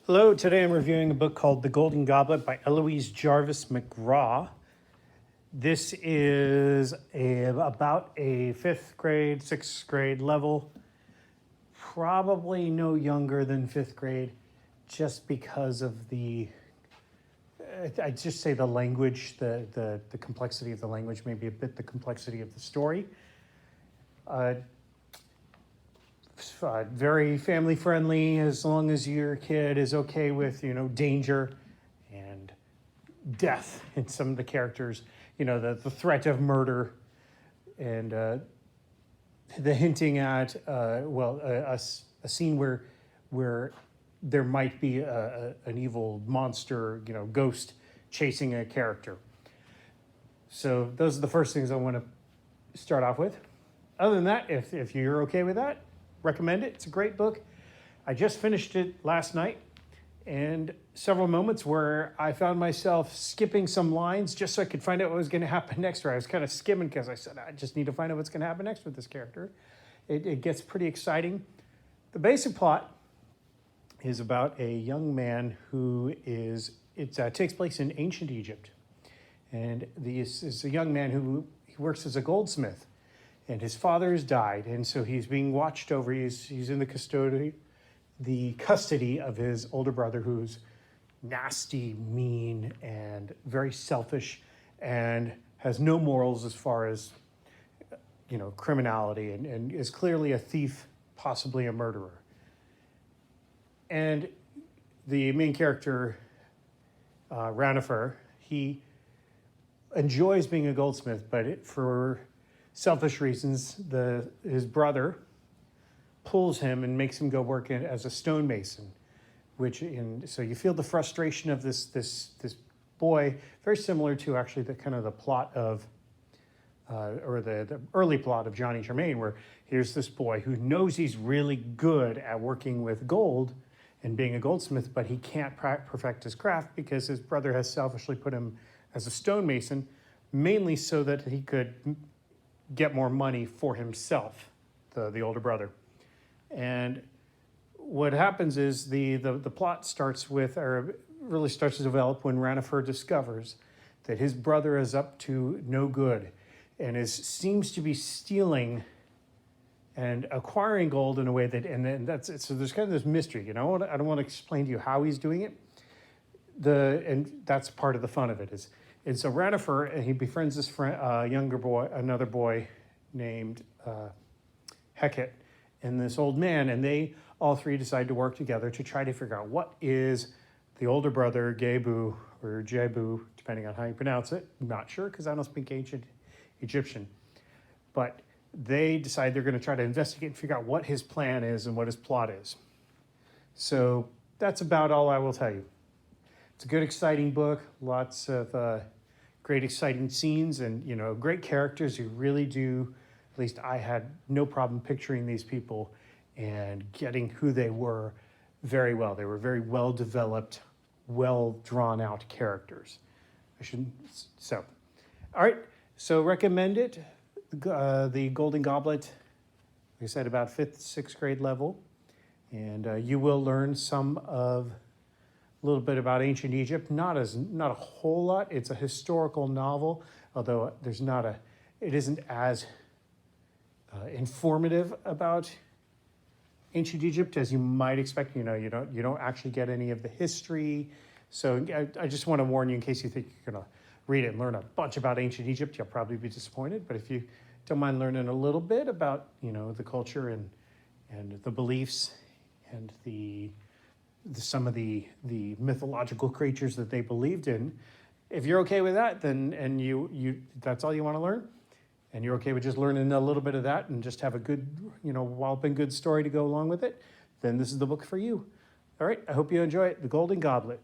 Hello, today I'm reviewing a book called The Golden Goblet by Eloise Jarvis McGraw. This is about a fifth grade, sixth grade level, probably no younger than fifth grade, just because of I'd just say the language, the complexity of the language, maybe a bit the complexity of the story. Very family friendly as long as your kid is okay with, danger and death in some of the characters, the threat of murder and the hinting at, a scene where there might be an evil monster, ghost chasing a character. So those are the first things I want to start off with. Other than that, if you're okay with that, recommend it. It's a great book. I just finished it last night, and several moments where I found myself skipping some lines just so I could find out what was going to happen next. Or I was kind of skimming because I said, I just need to find out what's going to happen next with this character. It gets pretty exciting. The basic plot is about a young man it takes place in ancient Egypt. And this is a young man who he works as a goldsmith. And his father has died, and so he's being watched over. He's in the custody of his older brother, who's nasty, mean, and very selfish, and has no morals as far as criminality, and is clearly a thief, possibly a murderer. And the main character, Ranifer, he enjoys being a goldsmith, but for selfish reasons, his brother pulls him and makes him go work as a stonemason, so you feel the frustration of this boy, very similar to actually the plot of, or the early plot of Johnny Germain, where here's this boy who knows he's really good at working with gold and being a goldsmith, but he can't perfect his craft because his brother has selfishly put him as a stonemason, mainly so that he could get more money for himself, the older brother. And what happens is the plot starts to develop when Ranifer discovers that his brother is up to no good and seems to be stealing and acquiring gold in a way that's it. So there's kind of this mystery, I don't want to explain to you how he's doing it. And that's part of the fun of it is. And so Ranifer, he befriends this another boy named Heket, and this old man, and they all three decide to work together to try to figure out what is the older brother, Gebu, or Jebu, depending on how you pronounce it. I'm not sure, because I don't speak ancient Egyptian. But they decide they're going to try to investigate and figure out what his plan is and what his plot is. So that's about all I will tell you. It's a good, exciting book, lots of great, exciting scenes, and, great characters who really do, at least I had no problem picturing these people and getting who they were very well. They were very well-developed, well-drawn-out characters. All right, so recommend it. The Golden Goblet, like I said, about 5th, 6th grade level, and you will learn a little bit about ancient Egypt, not a whole lot. It's a historical novel, although it isn't as informative about ancient Egypt as you might expect. You don't actually get any of the history. So I just want to warn you, in case you think you're going to read it and learn a bunch about ancient Egypt, you'll probably be disappointed. But if you don't mind learning a little bit about, the culture and the beliefs and some of the mythological creatures that they believed in, if you're okay with that, then you that's all you want to learn, and you're okay with just learning a little bit of that and just have a good, walloping good story to go along with it, then this is the book for you. All right, I hope you enjoy it. The Golden Goblet.